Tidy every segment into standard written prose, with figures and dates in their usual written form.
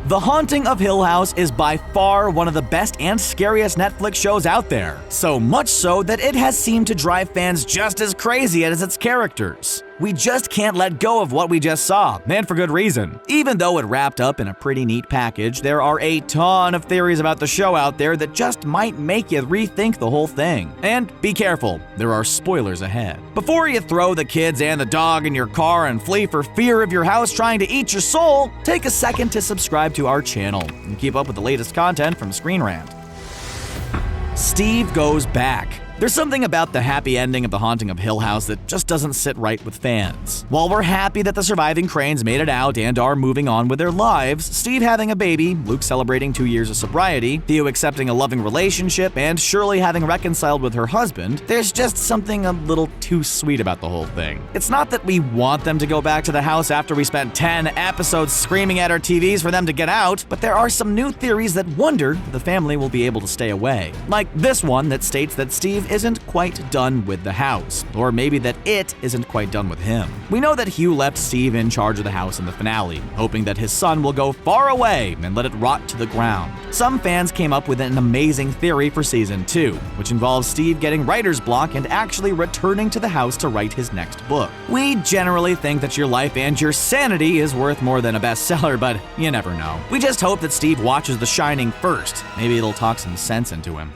The Haunting of Hill House is by far one of the best and scariest Netflix shows out there. So much so that it has seemed to drive fans just as crazy as its characters. We just can't let go of what we just saw, and for good reason. Even though it wrapped up in a pretty neat package, there are a ton of theories about the show out there that just might make you rethink the whole thing. And be careful, there are spoilers ahead. Before you throw the kids and the dog in your car and flee for fear of your house trying to eat your soul, take a second to subscribe to our channel and keep up with the latest content from Screen Rant. Steve goes back. There's something about the happy ending of The Haunting of Hill House that just doesn't sit right with fans. While we're happy that the surviving Cranes made it out and are moving on with their lives, Steve having a baby, Luke celebrating 2 years of sobriety, Theo accepting a loving relationship, and Shirley having reconciled with her husband, there's just something a little too sweet about the whole thing. It's not that we want them to go back to the house after we spent 10 episodes screaming at our TVs for them to get out, but there are some new theories that wonder if the family will be able to stay away. Like this one that states that Steve isn't quite done with the house, or maybe that it isn't quite done with him. We know that Hugh left Steve in charge of the house in the finale, hoping that his son will go far away and let it rot to the ground. Some fans came up with an amazing theory for season 2, which involves Steve getting writer's block and actually returning to the house to write his next book. We generally think that your life and your sanity is worth more than a bestseller, but you never know. We just hope that Steve watches The Shining first. Maybe it'll talk some sense into him.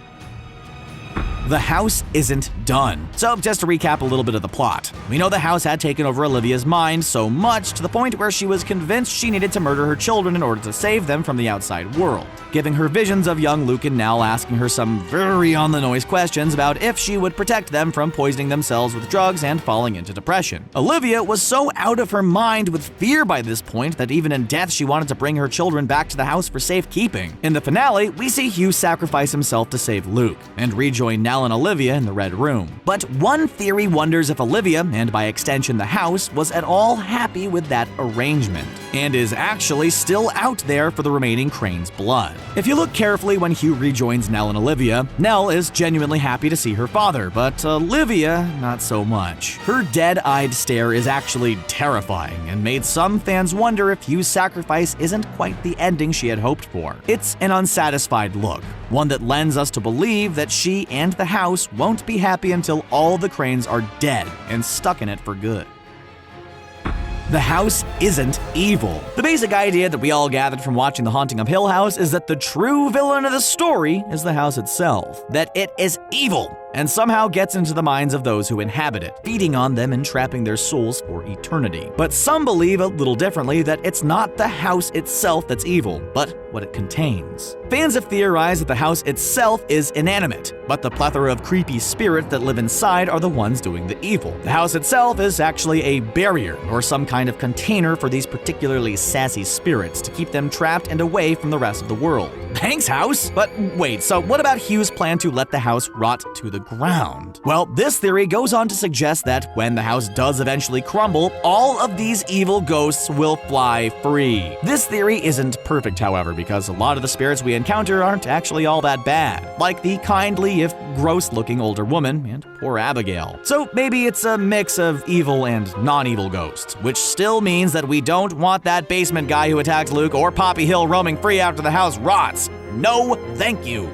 The house isn't done. So just to recap a little bit of the plot. We know the house had taken over Olivia's mind so much to the point where she was convinced she needed to murder her children in order to save them from the outside world, giving her visions of young Luke and Nell, asking her some very on-the-nose questions about if she would protect them from poisoning themselves with drugs and falling into depression. Olivia was so out of her mind with fear by this point that even in death she wanted to bring her children back to the house for safekeeping. In the finale, we see Hugh sacrifice himself to save Luke and rejoin Nell and Olivia in the Red Room. But one theory wonders if Olivia, and by extension the house, was at all happy with that arrangement, and is actually still out there for the remaining Crane's blood. If you look carefully when Hugh rejoins Nell and Olivia, Nell is genuinely happy to see her father, but Olivia, not so much. Her dead-eyed stare is actually terrifying, and made some fans wonder if Hugh's sacrifice isn't quite the ending she had hoped for. It's an unsatisfied look, one that lends us to believe that she and the house won't be happy until all the Cranes are dead and stuck in it for good. The house isn't evil. The basic idea that we all gathered from watching The Haunting of Hill House is that the true villain of the story is the house itself, that it is evil and somehow gets into the minds of those who inhabit it, feeding on them and trapping their souls for eternity. But some believe a little differently, that it's not the house itself that's evil, but what it contains. Fans have theorized that the house itself is inanimate, but the plethora of creepy spirits that live inside are the ones doing the evil. The house itself is actually a barrier or some kind of container for these particularly sassy spirits to keep them trapped and away from the rest of the world. Hank's house? But wait, so what about Hugh's plan to let the house rot to the ground? Well, this theory goes on to suggest that when the house does eventually crumble, all of these evil ghosts will fly free. This theory isn't perfect, however, because a lot of the spirits we encounter aren't actually all that bad, like the kindly if gross-looking older woman and poor Abigail. So maybe it's a mix of evil and non-evil ghosts, which still means that we don't want that basement guy who attacked Luke or Poppy Hill roaming free after the house rots. No, thank you.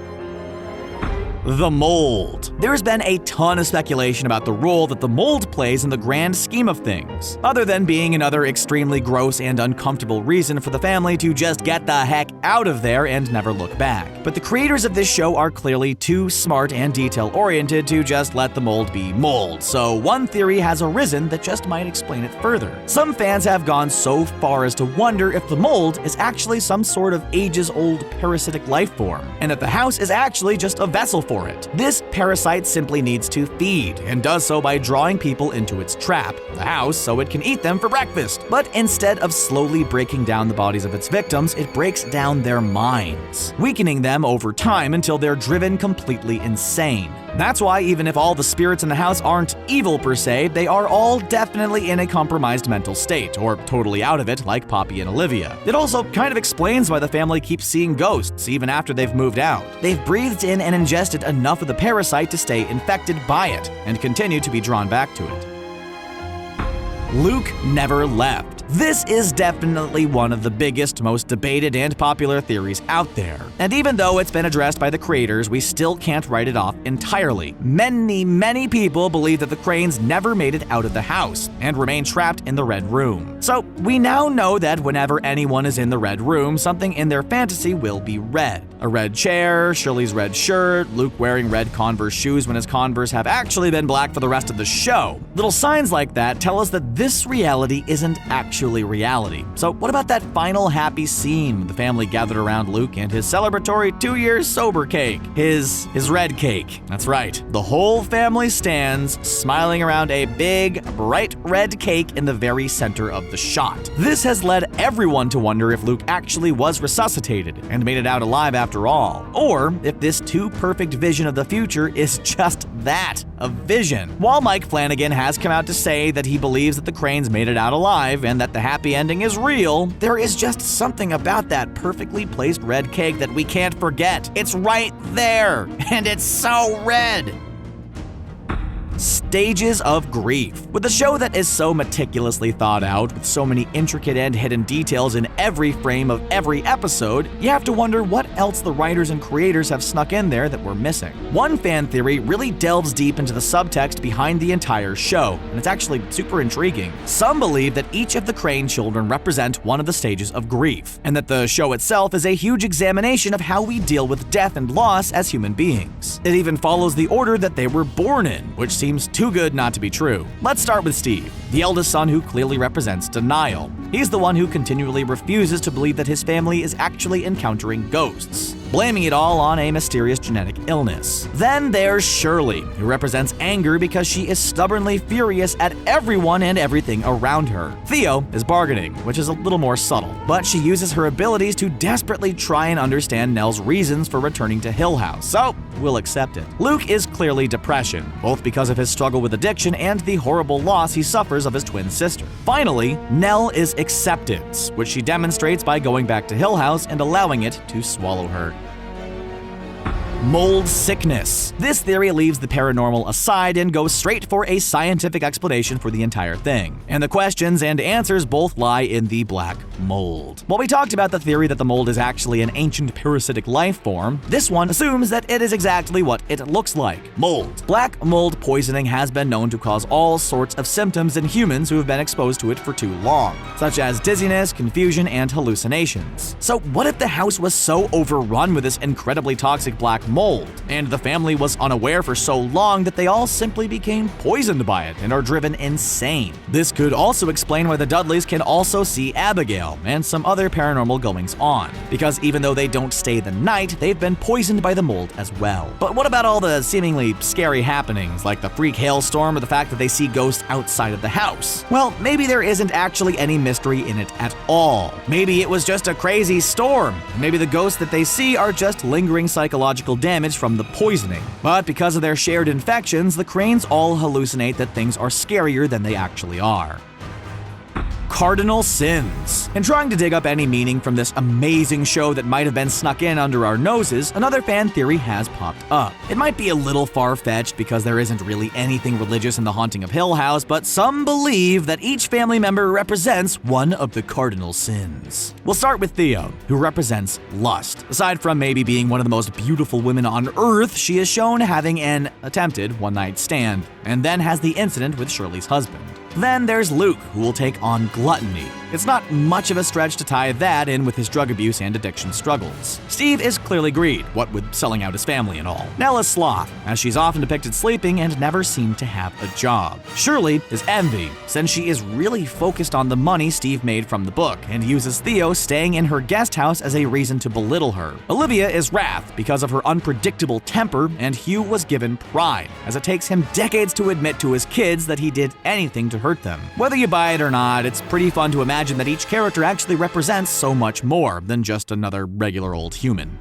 The mold. There's been a ton of speculation about the role that the mold plays in the grand scheme of things, other than being another extremely gross and uncomfortable reason for the family to just get the heck out of there and never look back. But the creators of this show are clearly too smart and detail-oriented to just let the mold be mold, so one theory has arisen that just might explain it further. Some fans have gone so far as to wonder if the mold is actually some sort of ages-old parasitic life form, and that the house is actually just a vessel for it. This parasite simply needs to feed, and does so by drawing people into its trap, the house, so it can eat them for breakfast. But instead of slowly breaking down the bodies of its victims, it breaks down their minds, weakening them over time until they're driven completely insane. That's why even if all the spirits in the house aren't evil per se, they are all definitely in a compromised mental state, or totally out of it like Poppy and Olivia. It also kind of explains why the family keeps seeing ghosts even after they've moved out. They've breathed in and ingested enough of the parasite to stay infected by it, and continue to be drawn back to it. Luke never left. This is definitely one of the biggest, most debated and popular theories out there. And even though it's been addressed by the creators, we still can't write it off entirely. Many people believe that the Cranes never made it out of the house and remain trapped in the Red Room. So we now know that whenever anyone is in the Red Room, something in their fantasy will be red. A red chair, Shirley's red shirt, Luke wearing red Converse shoes when his Converse have actually been black for the rest of the show. Little signs like that tell us that this reality isn't actually reality. So what about that final happy scene when the family gathered around Luke and his celebratory 2 years sober cake? His red cake. That's right. The whole family stands, smiling around a big, bright red cake in the very center of the shot. This has led everyone to wonder if Luke actually was resuscitated and made it out alive after all, or if this too perfect vision of the future is just that, a vision. While Mike Flanagan has come out to say that he believes that the Cranes made it out alive and that the happy ending is real, there is just something about that perfectly placed red cake that we can't forget. It's right there, and it's so red. Stages of grief. With a show that is so meticulously thought out, with so many intricate and hidden details in every frame of every episode, you have to wonder what else the writers and creators have snuck in there that we're missing. One fan theory really delves deep into the subtext behind the entire show, and it's actually super intriguing. Some believe that each of the Crane children represent one of the stages of grief, and that the show itself is a huge examination of how we deal with death and loss as human beings. It even follows the order that they were born in, which seems too good not to be true. Let's start with Steve, the eldest son who clearly represents denial. He's the one who continually refuses to believe that his family is actually encountering ghosts, blaming it all on a mysterious genetic illness. Then there's Shirley, who represents anger because she is stubbornly furious at everyone and everything around her. Theo is bargaining, which is a little more subtle, but she uses her abilities to desperately try and understand Nell's reasons for returning to Hill House, so we'll accept it. Luke is clearly depression, both because of his struggle with addiction and the horrible loss he suffers of his twin sister. Finally, Nell is acceptance, which she demonstrates by going back to Hill House and allowing it to swallow her. Mold sickness. This theory leaves the paranormal aside and goes straight for a scientific explanation for the entire thing. And the questions and answers both lie in the black mold. While we talked about the theory that the mold is actually an ancient parasitic life form, this one assumes that it is exactly what it looks like: mold. Black mold poisoning has been known to cause all sorts of symptoms in humans who have been exposed to it for too long, such as dizziness, confusion, and hallucinations. So what if the house was so overrun with this incredibly toxic black mold, and the family was unaware for so long that they all simply became poisoned by it and are driven insane? This could also explain why the Dudleys can also see Abigail and some other paranormal goings-on, because even though they don't stay the night, they've been poisoned by the mold as well. But what about all the seemingly scary happenings, like the freak hailstorm or the fact that they see ghosts outside of the house? Well, maybe there isn't actually any mystery in it at all. Maybe it was just a crazy storm. Maybe the ghosts that they see are just lingering psychological damage from the poisoning. But because of their shared infections, the Cranes all hallucinate that things are scarier than they actually are. Cardinal sins. In trying to dig up any meaning from this amazing show that might have been snuck in under our noses, another fan theory has popped up. It might be a little far-fetched because there isn't really anything religious in The Haunting of Hill House, but some believe that each family member represents one of the cardinal sins. We'll start with Theo, who represents lust. Aside from maybe being one of the most beautiful women on Earth, she is shown having an attempted one-night stand, and then has the incident with Shirley's husband. Then there's Luke, who will take on gluttony. It's not much of a stretch to tie that in with his drug abuse and addiction struggles. Steve is clearly greed, what with selling out his family and all. Nell is sloth, as she's often depicted sleeping and never seemed to have a job. Shirley is envy, since she is really focused on the money Steve made from the book, and uses Theo staying in her guest house as a reason to belittle her. Olivia is wrath, because of her unpredictable temper, and Hugh was given pride, as it takes him decades to admit to his kids that he did anything to hurt them. Whether you buy it or not, it's pretty fun to imagine that each character actually represents so much more than just another regular old human.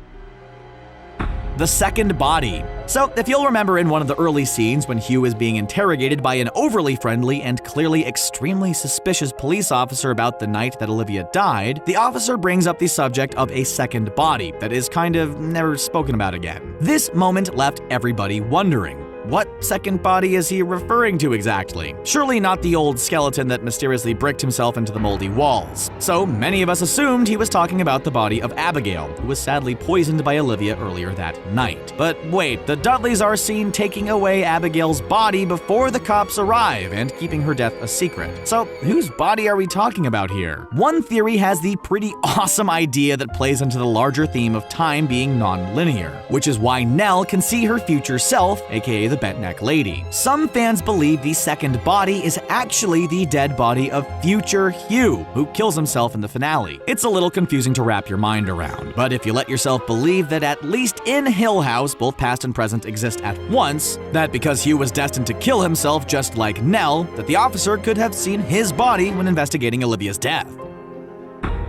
The second body. So, if you'll remember in one of the early scenes when Hugh is being interrogated by an overly friendly and clearly extremely suspicious police officer about the night that Olivia died, the officer brings up the subject of a second body that is kind of never spoken about again. This moment left everybody wondering, what second body is he referring to exactly? Surely not the old skeleton that mysteriously bricked himself into the moldy walls. So many of us assumed he was talking about the body of Abigail, who was sadly poisoned by Olivia earlier that night. But wait, the Dudleys are seen taking away Abigail's body before the cops arrive and keeping her death a secret. So whose body are we talking about here? One theory has the pretty awesome idea that plays into the larger theme of time being non-linear, which is why Nell can see her future self, aka the Bentneck Lady. Some fans believe the second body is actually the dead body of future Hugh, who kills himself in the finale. It's a little confusing to wrap your mind around, but if you let yourself believe that at least in Hill House both past and present exist at once, that because Hugh was destined to kill himself just like Nell, that the officer could have seen his body when investigating Olivia's death.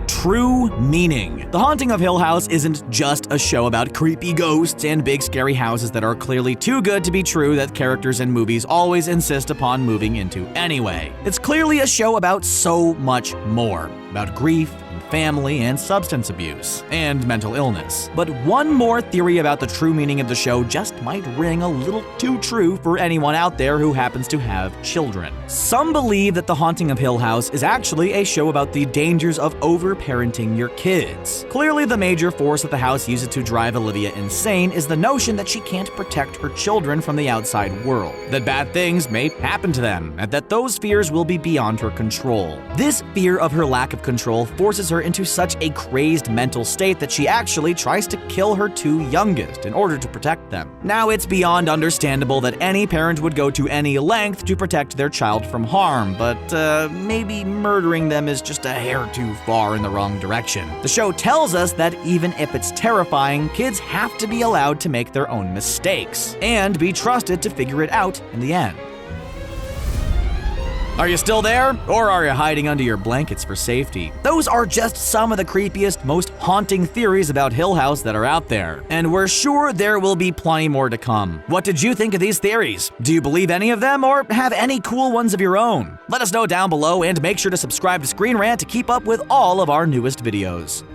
True meaning. The Haunting of Hill House isn't just a show about creepy ghosts and big scary houses that are clearly too good to be true that characters in movies always insist upon moving into anyway. It's clearly a show about so much more. About grief, family, and substance abuse, and mental illness. But one more theory about the true meaning of the show just might ring a little too true for anyone out there who happens to have children. Some believe that The Haunting of Hill House is actually a show about the dangers of over-parenting your kids. Clearly, the major force that the house uses to drive Olivia insane is the notion that she can't protect her children from the outside world, that bad things may happen to them, and that those fears will be beyond her control. This fear of her lack of control forces her into such a crazed mental state that she actually tries to kill her two youngest in order to protect them. Now, it's beyond understandable that any parent would go to any length to protect their child from harm, but maybe murdering them is just a hair too far in the wrong direction. The show tells us that even if it's terrifying, kids have to be allowed to make their own mistakes and be trusted to figure it out in the end. Are you still there? Or are you hiding under your blankets for safety? Those are just some of the creepiest, most haunting theories about Hill House that are out there. And we're sure there will be plenty more to come. What did you think of these theories? Do you believe any of them or have any cool ones of your own? Let us know down below and make sure to subscribe to Screen Rant to keep up with all of our newest videos.